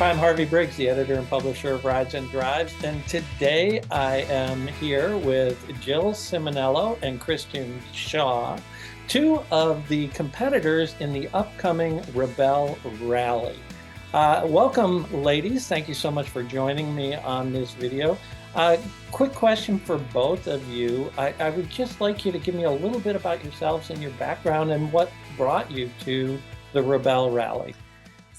I'm Harvey Briggs, the editor and publisher of Rides and Drives, and today I am here with Jill Ciminillo and Kristin Shaw, two of the competitors in the upcoming Rebelle Rally. Welcome, ladies. Thank you so much for joining me on this video. Quick question for both of you. I would just like you to give me a little bit about yourselves and your background and what brought you to the Rebelle Rally.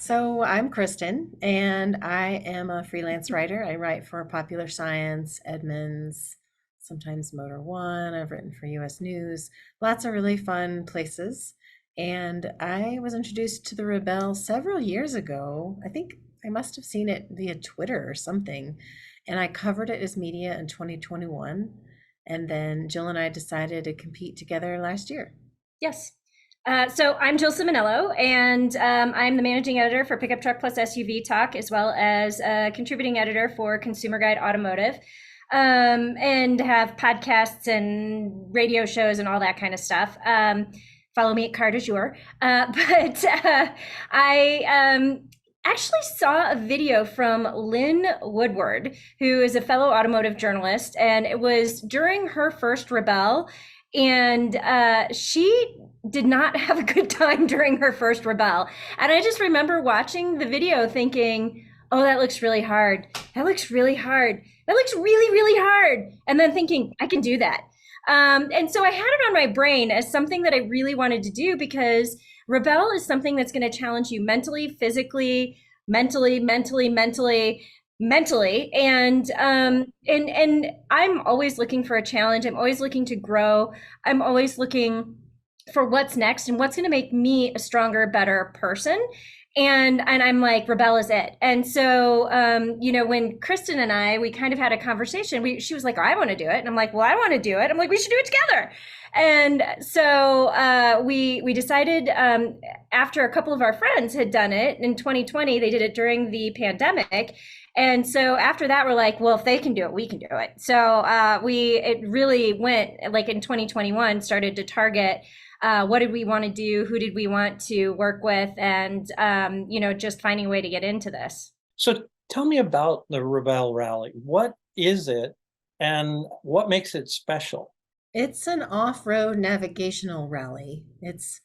So I'm Kristin, and I am a freelance writer. I write for Popular Science, Edmunds, sometimes Motor One. I've written for US News, lots of really fun places. And I was introduced to the Rebelle several years ago. I think I must have seen it via Twitter or something. And I covered it as media in 2021. And then Jill and I decided to compete together last year. Yes. So I'm Jill Ciminillo, and I'm the managing editor for Pickup Truck Plus SUV Talk, as well as a contributing editor for Consumer Guide Automotive, and have podcasts and radio shows and all that kind of stuff. Follow me at Car du Jour. I actually saw a video from Lynn Woodward, who is a fellow automotive journalist, and it was during her first Rebelle, and she did not have a good time during her first Rebelle. And I just remember watching the video thinking, oh, that looks really hard. That looks really hard. That looks really, really hard. And then thinking, I can do that. And so I had it on my brain as something that I really wanted to do, because Rebelle is something that's going to challenge you mentally, physically, mentally. And I'm always looking for a challenge. I'm always looking to grow. I'm always looking for what's next and what's going to make me a stronger, better person. And I'm like, Rebelle is it. And so, when Kristin and I, we kind of had a conversation, she was like, oh, I want to do it. And I'm like, well, I want to do it. I'm like, we should do it together. And so we decided, after a couple of our friends had done it in 2020, they did it during the pandemic. And so after that, we're like, well, if they can do it, we can do it. So it really went, like in 2021, started to target what did we want to do, who did we want to work with, and just finding a way to get into this. So tell me about the Rebelle Rally. What is it and what makes it special? It's an off-road navigational rally. It's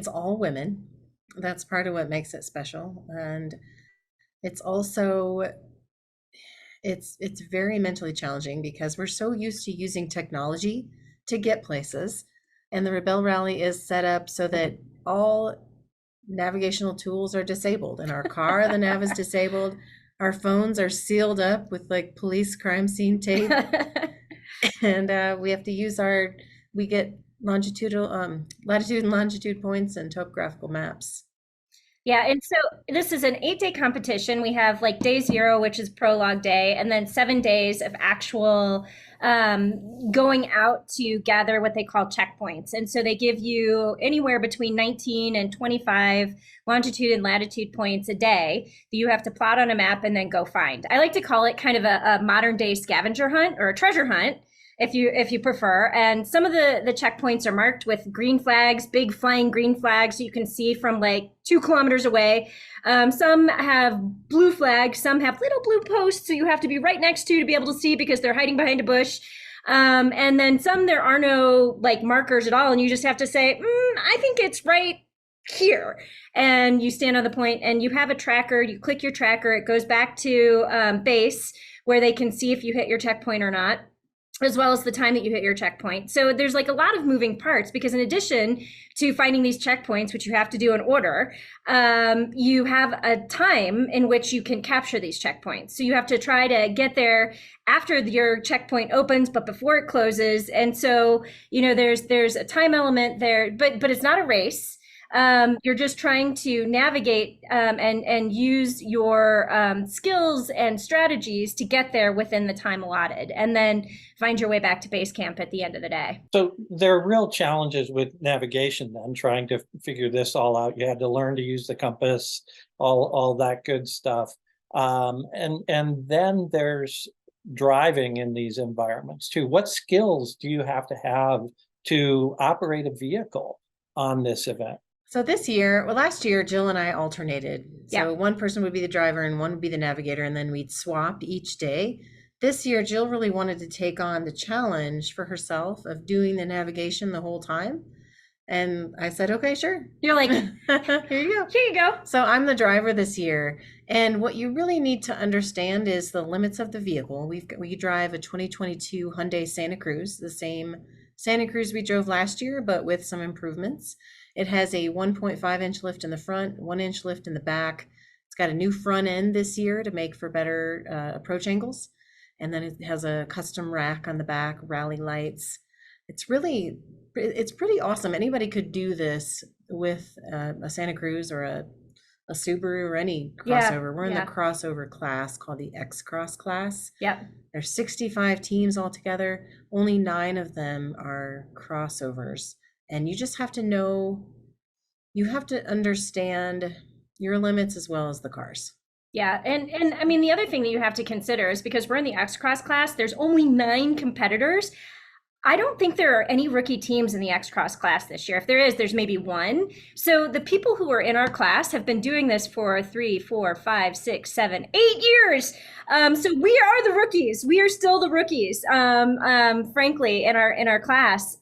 all women. That's part of what makes it special. And it's also, it's very mentally challenging because we're so used to using technology to get places. And the Rebelle Rally is set up so that all navigational tools are disabled. In our car, the nav is disabled. Our phones are sealed up with like police crime scene tape. And we have to use we get latitude and longitude points and topographical maps. Yeah, and so this is an 8-day competition. We have like day 0, which is prologue day, and then 7 days of actual going out to gather what they call checkpoints. And so they give you anywhere between 19 and 25 longitude and latitude points a day that you have to plot on a map and then go find. I like to call it kind of a modern day scavenger hunt or a treasure hunt, if you prefer. And some of the checkpoints are marked with green flags, big flying green flags, so you can see from like 2 kilometers away. Some have blue flags, some have little blue posts, so you have to be right next to be able to see because they're hiding behind a bush. And then some, there are no like markers at all, and you just have to say, I think it's right here. And you stand on the point and you have a tracker, you click your tracker, it goes back to base where they can see if you hit your checkpoint or not, as well as the time that you hit your checkpoint. So there's like a lot of moving parts, because in addition to finding these checkpoints, which you have to do in order, you have a time in which you can capture these checkpoints. So you have to try to get there after your checkpoint opens, but before it closes. And so, there's a time element there, but it's not a race. You're just trying to navigate and use your skills and strategies to get there within the time allotted, and then find your way back to base camp at the end of the day. So there are real challenges with navigation then, trying to figure this all out. You had to learn to use the compass, all that good stuff. And then there's driving in these environments too. What skills do you have to operate a vehicle on this event? So this year, well, last year, Jill and I alternated. So Yeah. one person would be the driver and one would be the navigator, and then we'd swap each day. This year, Jill really wanted to take on the challenge for herself of doing the navigation the whole time. And I said, okay, sure. You're like, Here you go. here you go. So I'm the driver this year. And what you really need to understand is the limits of the vehicle. We drive a 2022 Hyundai Santa Cruz, the same Santa Cruz we drove last year, but with some improvements. It has a 1.5-inch lift in the front, 1-inch lift in the back. It's got a new front end this year to make for better approach angles. And then it has a custom rack on the back, rally lights. It's pretty awesome. Anybody could do this with a Santa Cruz or a Subaru or any Yeah, crossover. We're in yeah. the crossover class called the X-Cross class. Yep. There's 65 teams altogether. Only 9 of them are crossovers. And you just have to know, you have to understand your limits as well as the cars. Yeah, and I mean the other thing that you have to consider is because we're in the X Cross class, there's only 9 competitors. I don't think there are any rookie teams in the X Cross class this year. If there is, there's maybe one. So the people who are in our class have been doing this for 3, 4, 5, 6, 7, 8 years. So we are the rookies. We are still the rookies, frankly, in our class.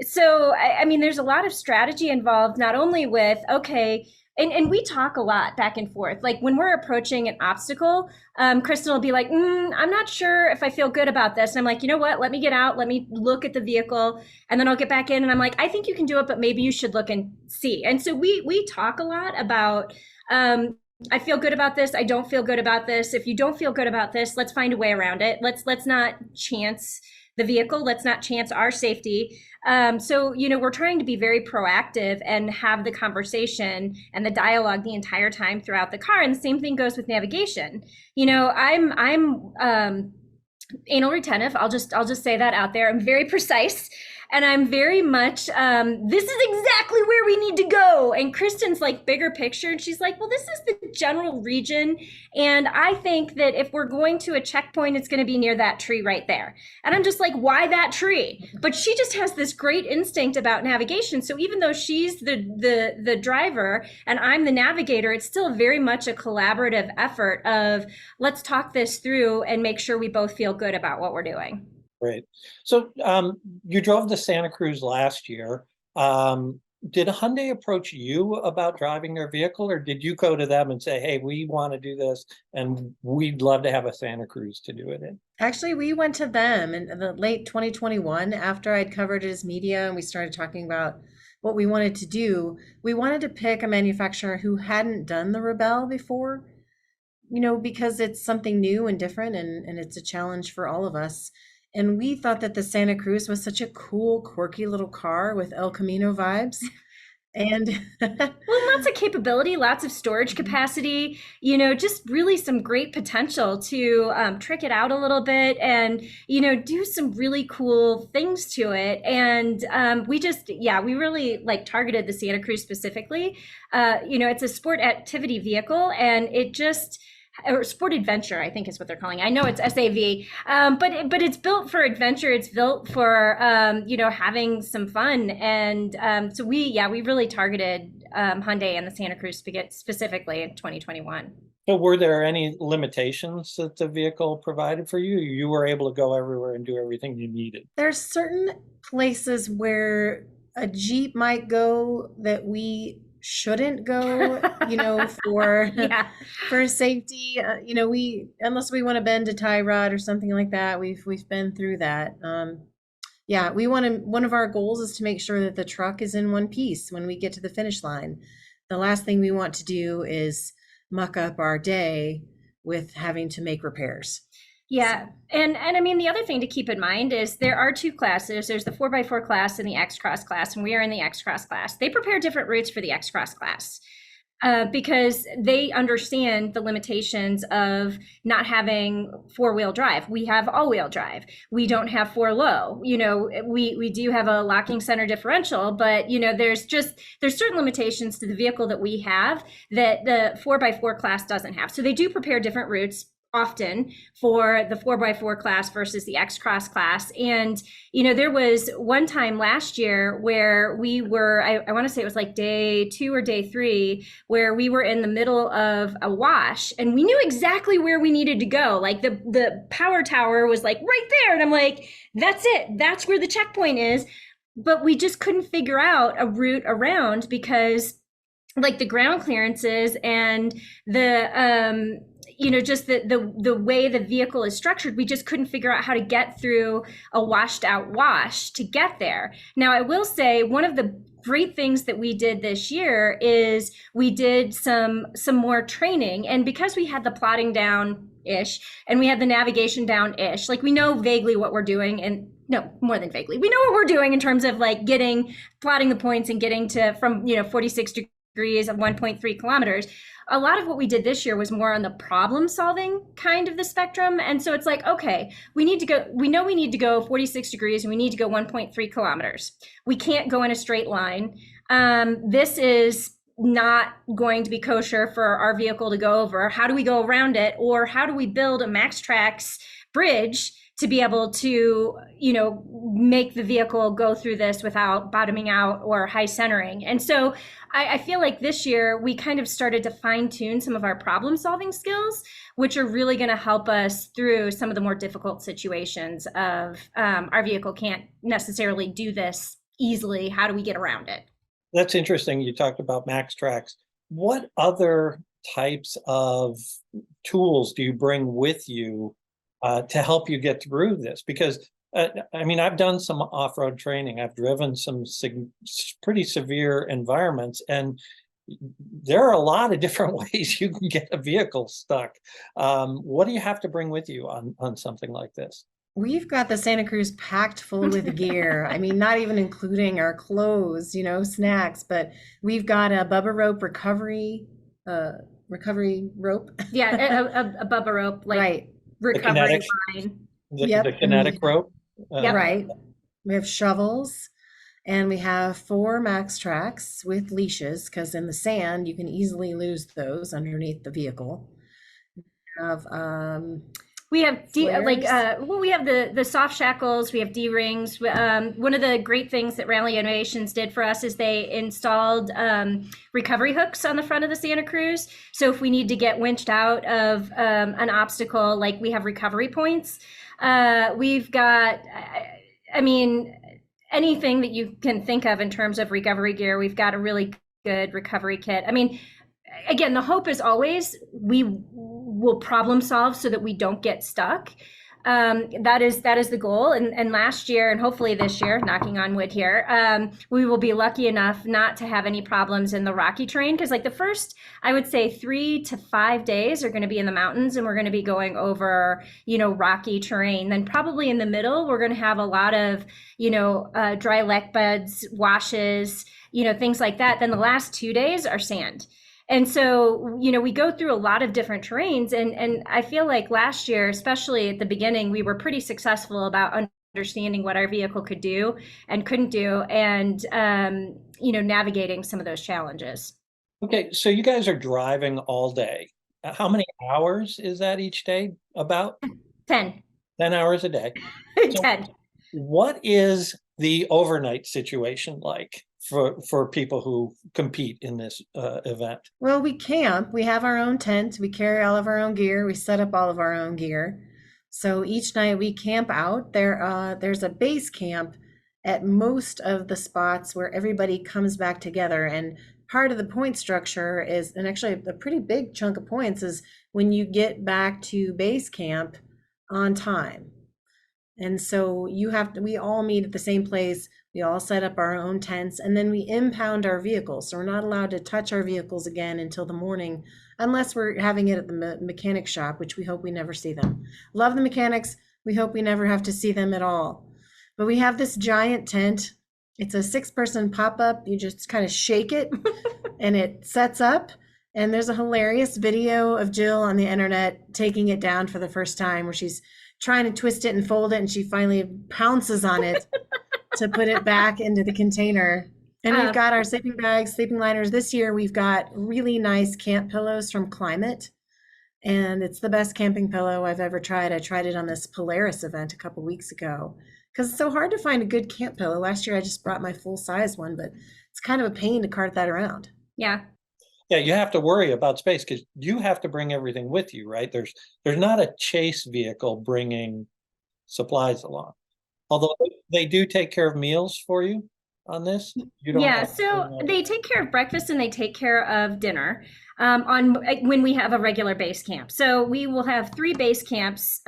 So I mean, there's a lot of strategy involved, not only with, okay, and we talk a lot back and forth. Like when we're approaching an obstacle, Kristin will be like, I'm not sure if I feel good about this. And I'm like, you know what? Let me get out. Let me look at the vehicle. And then I'll get back in and I'm like, I think you can do it, but maybe you should look and see. And so we talk a lot about, I feel good about this. I don't feel good about this. If you don't feel good about this, let's find a way around it. Let's not chance the vehicle. Let's not chance our safety. So, we're trying to be very proactive and have the conversation and the dialogue the entire time throughout the car. And the same thing goes with navigation. I'm anal retentive. I'll just say that out there. I'm very precise. And I'm very much, this is exactly where we need to go. And Kristin's like bigger picture. And she's like, well, this is the general region. And I think that if we're going to a checkpoint, it's going to be near that tree right there. And I'm just like, why that tree? But she just has this great instinct about navigation. So even though she's the driver and I'm the navigator, it's still very much a collaborative effort of let's talk this through and make sure we both feel good about what we're doing. Great. So you drove the Santa Cruz last year. Did Hyundai approach you about driving their vehicle, or did you go to them and say, hey, we want to do this and we'd love to have a Santa Cruz to do it in? Actually, we went to them in the late 2021 after I'd covered it as media and we started talking about what we wanted to do. We wanted to pick a manufacturer who hadn't done the Rebelle before, because it's something new and different and it's a challenge for all of us. And we thought that the Santa Cruz was such a cool, quirky little car with El Camino vibes. And well, lots of capability, lots of storage capacity, just really some great potential to trick it out a little bit and, do some really cool things to it. And we really targeted the Santa Cruz specifically. It's a sport activity vehicle and it just, or sport adventure, I think is what they're calling it. I know it's SAV, but it's built for adventure. It's built for having some fun, and so we really targeted Hyundai and the Santa Cruz specifically in 2021. So were there any limitations that the vehicle provided for you? You were able to go everywhere and do everything you needed. There's certain places where a Jeep might go that we shouldn't go, for safety, unless we want to bend a tie rod or something like that. We've been through that. One of our goals is to make sure that the truck is in one piece when we get to the finish line. The last thing we want to do is muck up our day with having to make repairs. Yeah. And I mean, the other thing to keep in mind is there are 2 classes. There's the 4x4 class and the X-Cross class, and we are in the X-Cross class. They prepare different routes for the X-Cross class because they understand the limitations of not having 4-wheel drive. We have all-wheel drive. We don't have 4-low. We do have a locking center differential, but there's certain limitations to the vehicle that we have that the 4x4 class doesn't have. So they do prepare different routes. often for the 4x4 class versus the X Cross class. And, there was one time last year where we were, I want to say it was like day 2 or day 3, where we were in the middle of a wash and we knew exactly where we needed to go. Like the power tower was like right there. And I'm like, that's it. That's where the checkpoint is. But we just couldn't figure out a route around because like the ground clearances and the just the way the vehicle is structured, we just couldn't figure out how to get through a washed out wash to get there. Now, I will say one of the great things that we did this year is we did some more training. And because we had the plotting down ish and we had the navigation down ish, like we know vaguely what we're doing, and no, more than vaguely, we know what we're doing in terms of like plotting the points and getting to from 46 degrees of 1.3 kilometers. A lot of what we did this year was more on the problem solving kind of the spectrum. And so it's like, okay, we know we need to go 46 degrees and we need to go 1.3 kilometers. We can't go in a straight line. This is not going to be kosher for our vehicle to go over. How do we go around it? Or how do we build a MaxTrax bridge to be able to, make the vehicle go through this without bottoming out or high centering? And so I feel like this year we kind of started to fine tune some of our problem solving skills, which are really going to help us through some of the more difficult situations of our vehicle can't necessarily do this easily. How do we get around it? That's interesting. You talked about MaxTrax. What other types of tools do you bring with you to help you get through this? Because I've done some off-road training. I've driven some pretty severe environments, and there are a lot of different ways you can get a vehicle stuck. What do you have to bring with you on something like this? We've got the Santa Cruz packed full with gear. Not even including our clothes, snacks, but we've got a Bubba Rope recovery rope. Yeah, a Bubba Rope, like right. Recovery line. The kinetic rope. Right. We have shovels, and we have 4 MaxTrax with leashes, because in the sand you can easily lose those underneath the vehicle. We have we have the soft shackles, we have D-rings. One of the great things that Rally Innovations did for us is they installed recovery hooks on the front of the Santa Cruz. So if we need to get winched out of an obstacle, like we have recovery points. We've got, anything that you can think of in terms of recovery gear, we've got a really good recovery kit. Again, the hope is always we will problem solve so that we don't get stuck. That is the goal. And last year, and hopefully this year, knocking on wood here, we will be lucky enough not to have any problems in the rocky terrain. Because like the first, I would say 3 to 5 days are going to be in the mountains, and we're going to be going over, rocky terrain. Then probably in the middle, we're going to have a lot of, dry lek beds, washes, things like that. Then the last 2 days are sand. And so, we go through a lot of different terrains, and I feel like last year, especially at the beginning, we were pretty successful about understanding what our vehicle could do and couldn't do, and, navigating some of those challenges. Okay, so you guys are driving all day. How many hours is that each day? About 10. 10 hours a day. 10. So what is the overnight situation like for people who compete in this event? Well, we camp. We have our own tent. We carry all of our own gear. We set up all of our own gear. So each night we camp out. There's a base camp at most of the spots where everybody comes back together. And part of the point structure is, and actually a pretty big chunk of points is when you get back to base camp on time. And so we all meet at the same place. We all set up our own tents, and then we impound our vehicles. So we're not allowed to touch our vehicles again until the morning, unless we're having it at the mechanic shop, which we hope we never see them. Love the mechanics. We hope we never have to see them at all. But we have this giant tent. It's a 6-person pop-up. You just kind of shake it and it sets up. And there's a hilarious video of Jill on the internet taking it down for the first time, where she's trying to twist it and fold it, and she finally pounces on it to put it back into the container. And we've got our sleeping bags, sleeping liners. This year we've got really nice camp pillows from Climate. And it's the best camping pillow I've ever tried. I tried it on this Polaris event a couple weeks ago because it's so hard to find a good camp pillow. Last year I just brought my full size one, but it's kind of a pain to cart that around. Yeah. Yeah, you have to worry about space because you have to bring everything with you, right? There's not a chase vehicle bringing supplies along. Although they do take care of meals for you on this. You don't Yeah, have to so bring they take care of breakfast and they take care of dinner on when we have a regular base camp. So we will have 3 base camps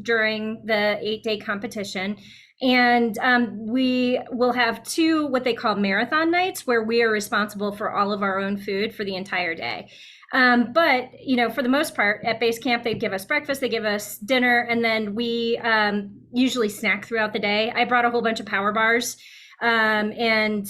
during the 8-day competition. And we will have 2 what they call marathon nights where we are responsible for all of our own food for the entire day. But for the most part, at base camp, they give us breakfast, they give us dinner, and then we usually snack throughout the day. I brought a whole bunch of power bars. And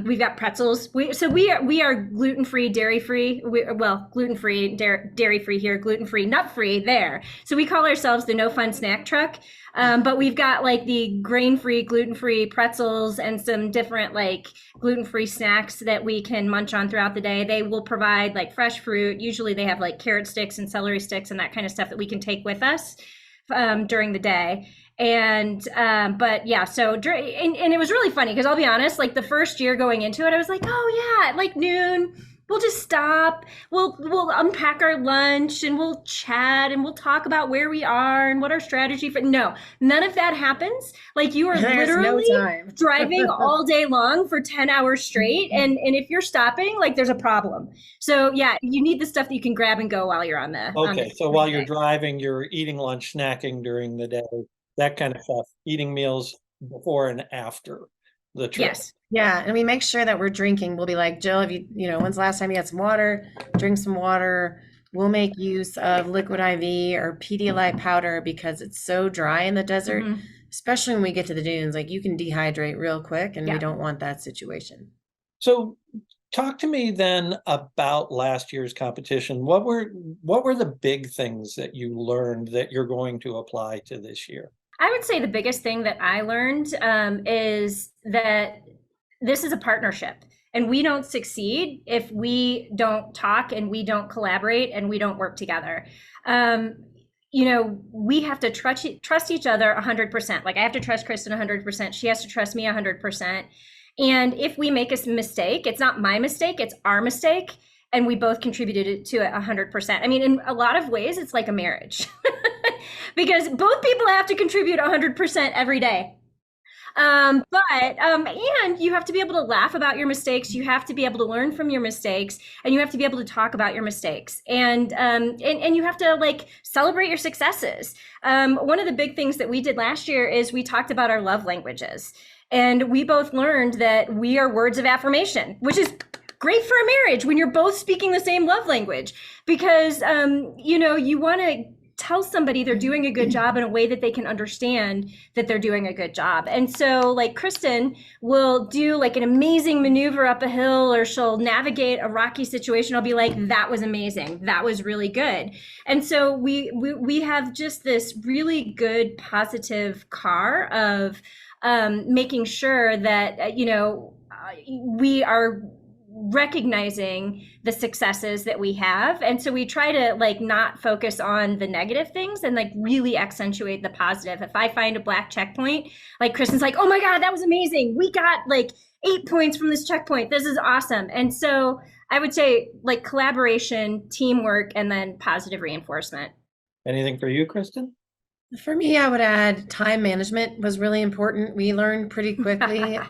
we've got pretzels. We are gluten-free, dairy-free. Gluten-free, dairy-free here, gluten-free, nut-free there. So we call ourselves the No Fun Snack Truck. But we've got like the grain-free, gluten-free pretzels and some different like gluten-free snacks that we can munch on throughout the day. They will provide like fresh fruit. Usually they have like carrot sticks and celery sticks and that kind of stuff that we can take with us during the day. But yeah, so and it was really funny because I'll be honest, like the first year going into it, I was like, oh yeah, at like noon, we'll just stop, we'll unpack our lunch and we'll chat and we'll talk about where we are and what our strategy for. No, none of that happens. Like you are literally driving all day long for 10 hours straight. And if you're stopping, like there's a problem. So yeah, you need the stuff that you can grab and go while you're on the. Okay, so while you're driving, you're eating lunch, snacking during the day, that kind of stuff, eating meals before and after the trip. Yes. Yeah, and we make sure that we're drinking. We'll be like, Jill, have when's the last time you had some water? Drink some water. We'll make use of liquid IV or Pedialyte powder because it's so dry in the desert, especially when we get to the dunes. Like you can dehydrate real quick, and we don't want that situation. So talk to me then about last year's competition. What were the big things that you learned that you're going to apply to this year? I would say the biggest thing that I learned is that this is a partnership and we don't succeed if we don't talk and we don't collaborate and we don't work together. We have to trust each other 100%. Like I have to trust Kristin 100%. She has to trust me 100%. And if we make a mistake, it's not my mistake, it's our mistake. And we both contributed to it 100%. I mean, in a lot of ways, it's like a marriage because both people have to contribute 100% every day. And you have to be able to laugh about your mistakes. You have to be able to learn from your mistakes, and you have to be able to talk about your mistakes. And you have to like celebrate your successes. One of the big things that we did last year is we talked about our love languages, and we both learned that we are words of affirmation, which is great for a marriage when you're both speaking the same love language, because you want to tell somebody they're doing a good job in a way that they can understand that they're doing a good job. And so like Kristin will do like an amazing maneuver up a hill, or she'll navigate a rocky situation. I'll be like, that was amazing. That was really good. And so we have just this really good positive car of making sure that, we are recognizing the successes that we have. And so we try to like not focus on the negative things and like really accentuate the positive. If I find a black checkpoint, like Kristin's like, oh my God, that was amazing. We got like 8 points from this checkpoint. This is awesome. And so I would say like collaboration, teamwork, and then positive reinforcement. Anything for you, Kristin? For me, I would add time management was really important. We learned pretty quickly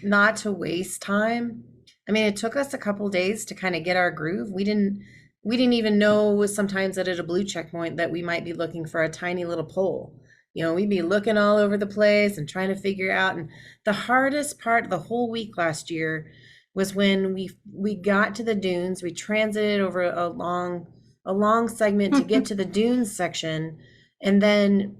not to waste time. I mean, it took us a couple days to kind of get our groove. We didn't even know sometimes that at a blue checkpoint that we might be looking for a tiny little pole. We'd be looking all over the place and trying to figure out. And the hardest part of the whole week last year was when we got to the dunes. We transited over a long segment to get to the dunes section. And then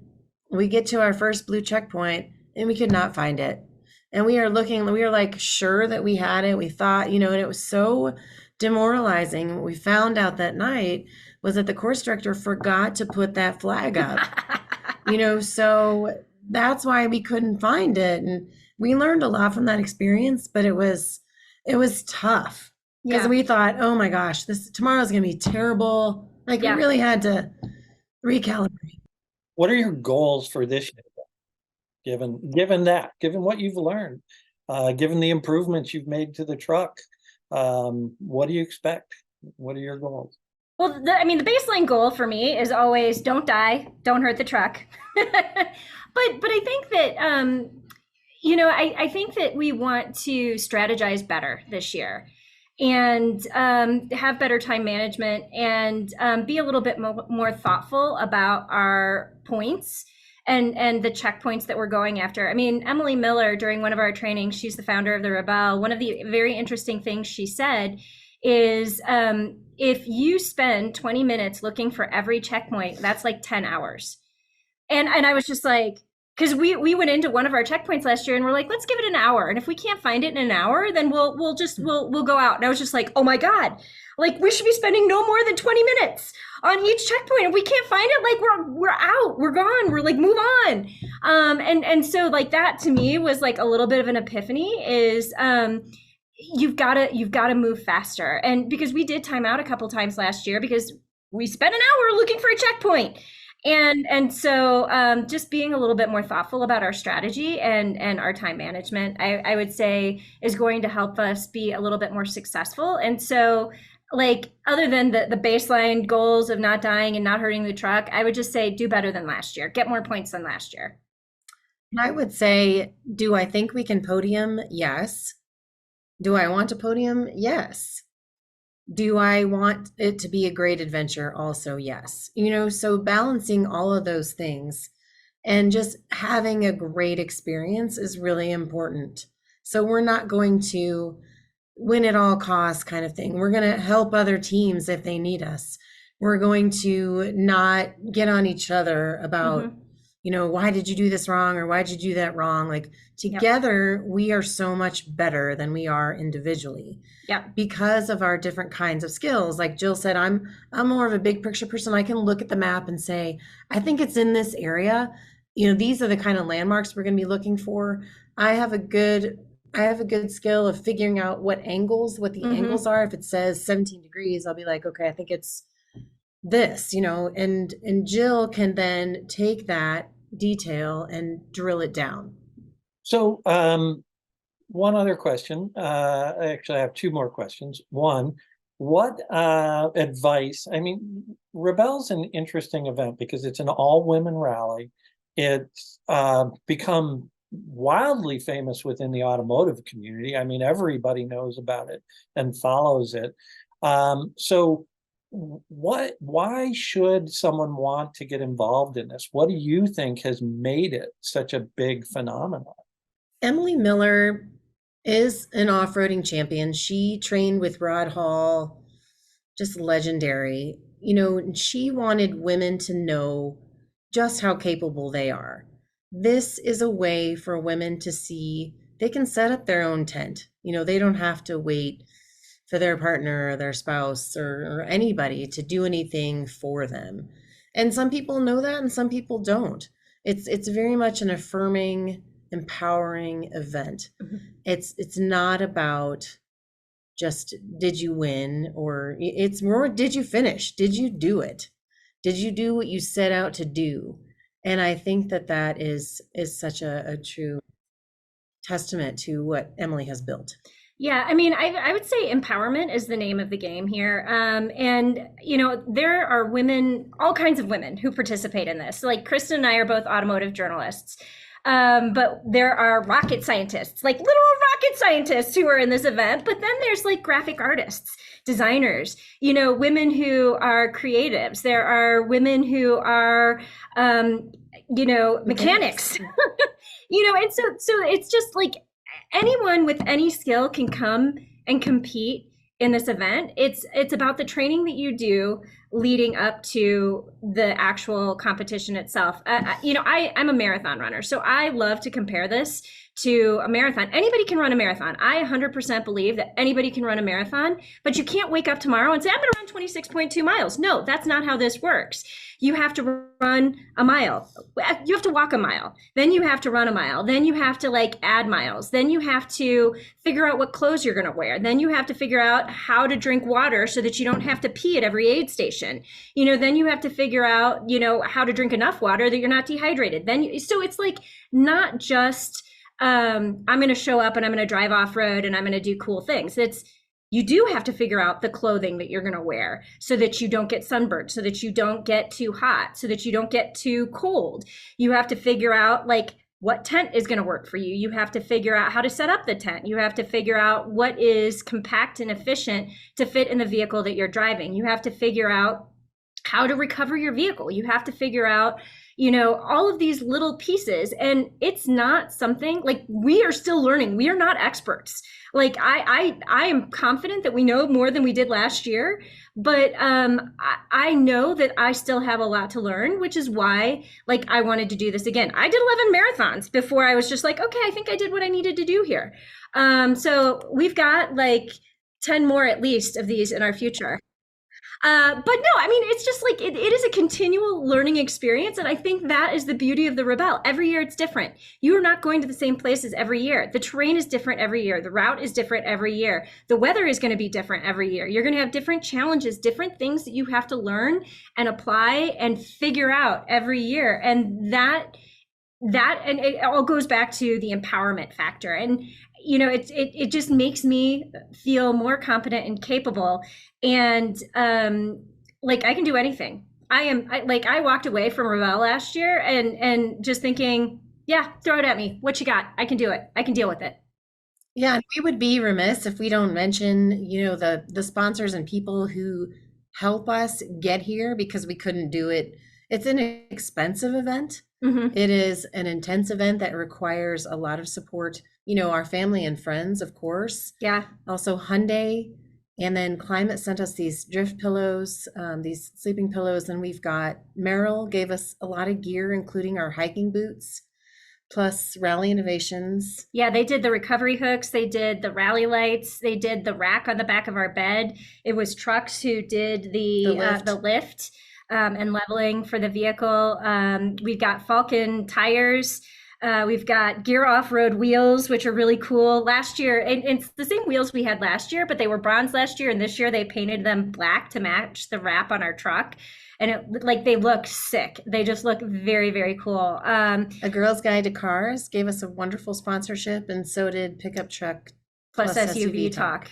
we get to our first blue checkpoint and we could not find it. And we were like sure that we had it. We thought, and it was so demoralizing. What we found out that night was that the course director forgot to put that flag up, so that's why we couldn't find it. And we learned a lot from that experience, but it was tough because we thought, oh my gosh, tomorrow's going to be terrible. Like we Yeah. really had to recalibrate. What are your goals for this year? Given what you've learned, given the improvements you've made to the truck, what do you expect? What are your goals? Well, I mean, the baseline goal for me is always don't die, don't hurt the truck. But I think that I think that we want to strategize better this year and have better time management and be a little bit more thoughtful about our points and the checkpoints that we're going after. I mean, Emily Miller, during one of our trainings, she's the founder of the Rebelle. One of the very interesting things she said is if you spend 20 minutes looking for every checkpoint, that's like 10 hours. And I was just like, because we went into one of our checkpoints last year and we're like, let's give it an hour. And if we can't find it in an hour, then we'll go out. And I was just like, oh my God, like we should be spending no more than 20 minutes on each checkpoint. If we can't find it, like we're out, we're gone, we're like, move on. And so like that to me was like a little bit of an epiphany is you've got to move faster. And because we did time out a couple times last year because we spent an hour looking for a checkpoint. And so just being a little bit more thoughtful about our strategy and our time management, I would say is going to help us be a little bit more successful. And so like other than the baseline goals of not dying and not hurting the truck, I would just say do better than last year, get more points than last year. I would say, do I think we can podium? Yes. Do I want a podium? Yes. Do I want it to be a great adventure? Also, yes. So balancing all of those things and just having a great experience is really important. So we're not going to win at all costs kind of thing. We're going to help other teams if they need us. We're going to not get on each other about, why did you do this wrong or why did you do that wrong? Like together, we are so much better than we are individually. Because of our different kinds of skills. Like Jill said, I'm more of a big picture person. I can look at the map and say, I think it's in this area. These are the kind of landmarks we're going to be looking for. I have a good skill of figuring out what the angles are. If it says 17 degrees, I'll be like, okay, I think it's this, and Jill can then take that detail and drill it down. So one other question. Actually, I have two more questions. One, what advice? I mean, Rebelle's an interesting event because it's an all-women rally. It's become wildly famous within the automotive community. I mean, everybody knows about it and follows it. So why should someone want to get involved in this? What do you think has made it such a big phenomenon? Emily Miller is an off-roading champion. She trained with Rod Hall, just legendary. She wanted women to know just how capable they are. This is a way for women to see they can set up their own tent. They don't have to wait for their partner or their spouse or anybody to do anything for them. And some people know that and some people don't. It's very much an affirming, empowering event. It's not about just did you win, or it's more did you finish? Did you do it? Did you do what you set out to do? And I think that is such a true testament to what Emily has built. Yeah, I mean, I would say empowerment is the name of the game here. And, there are women, all kinds of women who participate in this. Like Kristin and I are both automotive journalists. But there are rocket scientists, like literal rocket scientists who are in this event. But then there's like graphic artists, designers, women who are creatives. There are women who are, mechanics, and so it's just like anyone with any skill can come and compete in this event. It's about the training that you do leading up to the actual competition itself. I'm a marathon runner, so I love to compare this to a marathon. Anybody can run a marathon. I 100% believe that anybody can run a marathon, but you can't wake up tomorrow and say, I'm going to run 26.2 miles. No, that's not how this works. You have to run a mile. You have to walk a mile. Then you have to run a mile. Then you have to add miles. Then you have to figure out what clothes you're going to wear. Then you have to figure out how to drink water so that you don't have to pee at every aid station. hydration. Then you have to figure out, how to drink enough water that you're not dehydrated. So it's like not just, I'm going to show up and I'm going to drive off road and I'm going to do cool things. You do have to figure out the clothing that you're going to wear so that you don't get sunburned, so that you don't get too hot, so that you don't get too cold. You have to figure out like what tent is going to work for you. You have to figure out how to set up the tent. You have to figure out what is compact and efficient to fit in the vehicle that you're driving. You have to figure out how to recover your vehicle. You have to figure out, all of these little pieces. And it's not something like we are still learning. We are not experts. Like I am confident that we know more than we did last year, but I know that I still have a lot to learn, which is why like I wanted to do this again. I did 11 marathons before I was just like, okay, I think I did what I needed to do here. So we've got like 10 more at least of these in our future. But no, I mean, it's just like it is a continual learning experience. And I think that is the beauty of the Rebelle. Every year it's different. You are not going to the same places every year. The terrain is different every year. The route is different every year. The weather is going to be different every year. You're going to have different challenges, different things that you have to learn and apply and figure out every year. And that and it all goes back to the empowerment factor. And it just makes me feel more competent and capable. And like I can do anything. I walked away from Rebelle last year and just thinking, yeah, throw it at me. What you got? I can do it. I can deal with it. Yeah, and we would be remiss if we don't mention, the sponsors and people who help us get here because we couldn't do it. It's an expensive event. Mm-hmm. It is an intense event that requires a lot of support. Our family and friends, of course. Yeah. Also Hyundai. And then Climate sent us these drift pillows, these sleeping pillows. And we've got Merrill gave us a lot of gear, including our hiking boots, plus Rally Innovations. Yeah, they did the recovery hooks. They did the rally lights. They did the rack on the back of our bed. It was Trucks who did the lift and leveling for the vehicle. We've got Falcon tires. We've got Gear Off-Road wheels, which are really cool. Last year, and it's the same wheels we had last year, but they were bronze last year. And this year they painted them black to match the wrap on our truck. And they look sick. They just look very, very cool. A Girl's Guide to Cars gave us a wonderful sponsorship, and so did Pickup Truck plus SUV Talk.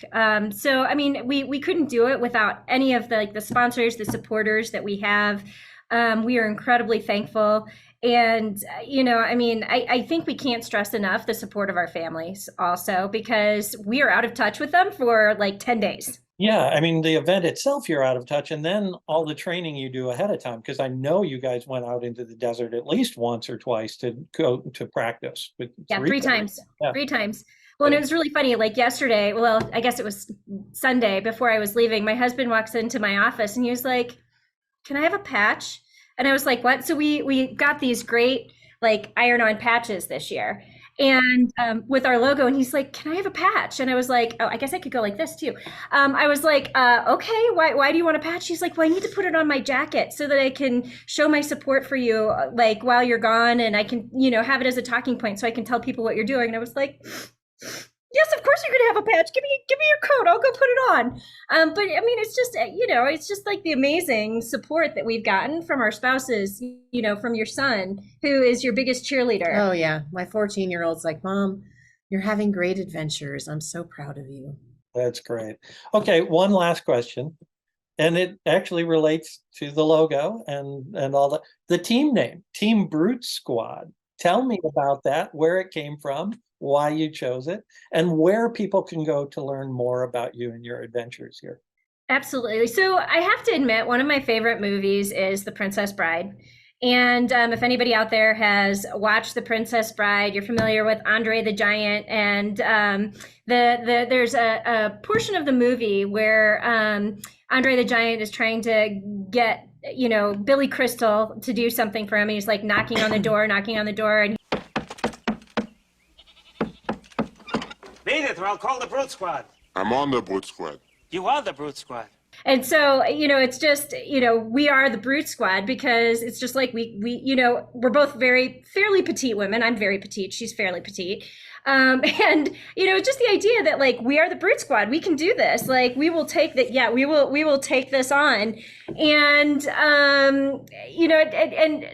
So, I mean, we couldn't do it without any of the sponsors, the supporters that we have. We are incredibly thankful. And, I think we can't stress enough the support of our families also, because we are out of touch with them for like 10 days. Yeah, I mean, the event itself, you're out of touch, and then all the training you do ahead of time, because I know you guys went out into the desert at least once or twice to go to practice. Yeah, three times. Yeah. 3 times. Well, and it was really funny, like yesterday, well, I guess it was Sunday before I was leaving, my husband walks into my office and he was like, "Can I have a patch?" And I was like, "What?" So we got these great like iron-on patches this year, and with our logo. And he's like, "Can I have a patch?" And I was like, "Oh, I guess I could go like this too." I was like, "Okay, why do you want a patch?" He's like, "Well, I need to put it on my jacket so that I can show my support for you, like while you're gone, and I can, have it as a talking point so I can tell people what you're doing." And I was like, "Yes, of course you're gonna have a patch. Give me your coat. I'll go put it on." But I mean, it's just it's just like the amazing support that we've gotten from our spouses. From your son, who is your biggest cheerleader. Oh yeah, my 14-year-old's like, "Mom, you're having great adventures. I'm so proud of you." That's great. Okay, one last question, and it actually relates to the logo and all the team name, Team Brute Squad. Tell me about that, where it came from, why you chose it, and where people can go to learn more about you and your adventures here. Absolutely. So I have to admit, one of my favorite movies is The Princess Bride. And if anybody out there has watched The Princess Bride, you're familiar with Andre the Giant. And there's a portion of the movie where Andre the Giant is trying to get Billy Crystal to do something for him. And he's like knocking on the door, and Beat it, or I'll call the Brute Squad. I'm on the Brute Squad. You are the Brute Squad. And so, it's just, we are the Brute Squad because it's just like we're both fairly petite women. I'm very petite. She's fairly petite. And just the idea that like we are the Brute Squad, we can do this. Like we will take that. Yeah, we will take this on. And and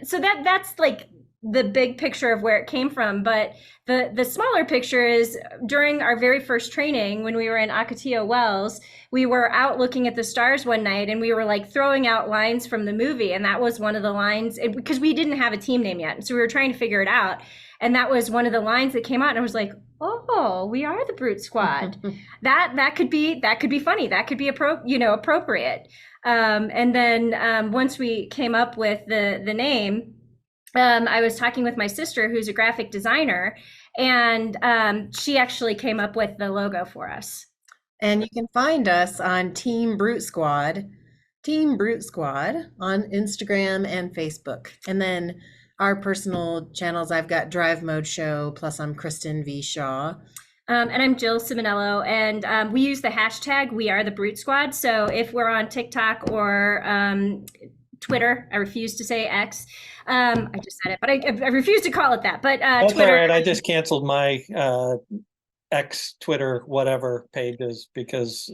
so that's like the big picture of where it came from. But the smaller picture is during our very first training when we were in Ocotillo Wells, we were out looking at the stars one night and we were like throwing out lines from the movie. And that was one of the lines because we didn't have a team name yet. So we were trying to figure it out. And that was one of the lines that came out. And I was like, oh, we are the Brute Squad. that could be funny. That could be appropriate. And then once we came up with the name, I was talking with my sister, who's a graphic designer, and she actually came up with the logo for us. And you can find us on Team Brute Squad on Instagram and Facebook. And then our personal channels, I've got Drive Mode Show, plus I'm Kristin V. Shaw. And I'm Jill Ciminillo, and we use the hashtag We Are the Brute Squad. So if we're on TikTok or Twitter, I refuse to say X. I just said it, but I refuse to call it that. But that's Twitter. all right. I just canceled my X, Twitter, whatever pages because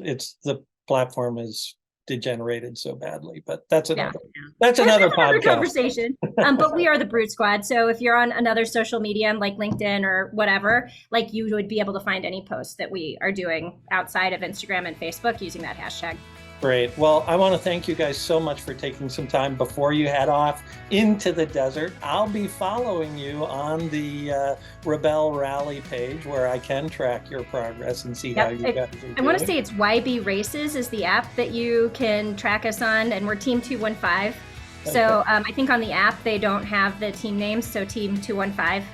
the platform is degenerated so badly. But that's another another podcast conversation. But we are the Brute Squad. So if you're on another social media like LinkedIn or whatever, like you would be able to find any posts that we are doing outside of Instagram and Facebook using that hashtag. Great. Well, I want to thank you guys so much for taking some time before you head off into the desert. I'll be following you on the Rebelle Rally page where I can track your progress and see how you guys are doing. I want to say it's YB Races is the app that you can track us on, and we're Team 215. Okay. So I think on the app they don't have the team names, so Team 215.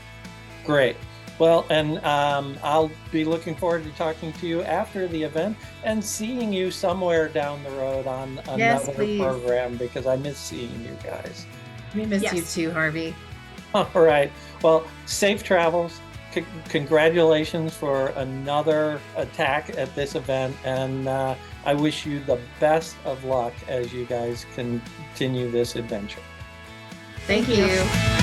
Great. Well, and I'll be looking forward to talking to you after the event and seeing you somewhere down the road on another program because I miss seeing you guys. We miss you too, Harvey. All right. Well, safe travels. Congratulations for another attack at this event. And I wish you the best of luck as you guys continue this adventure. Thank you.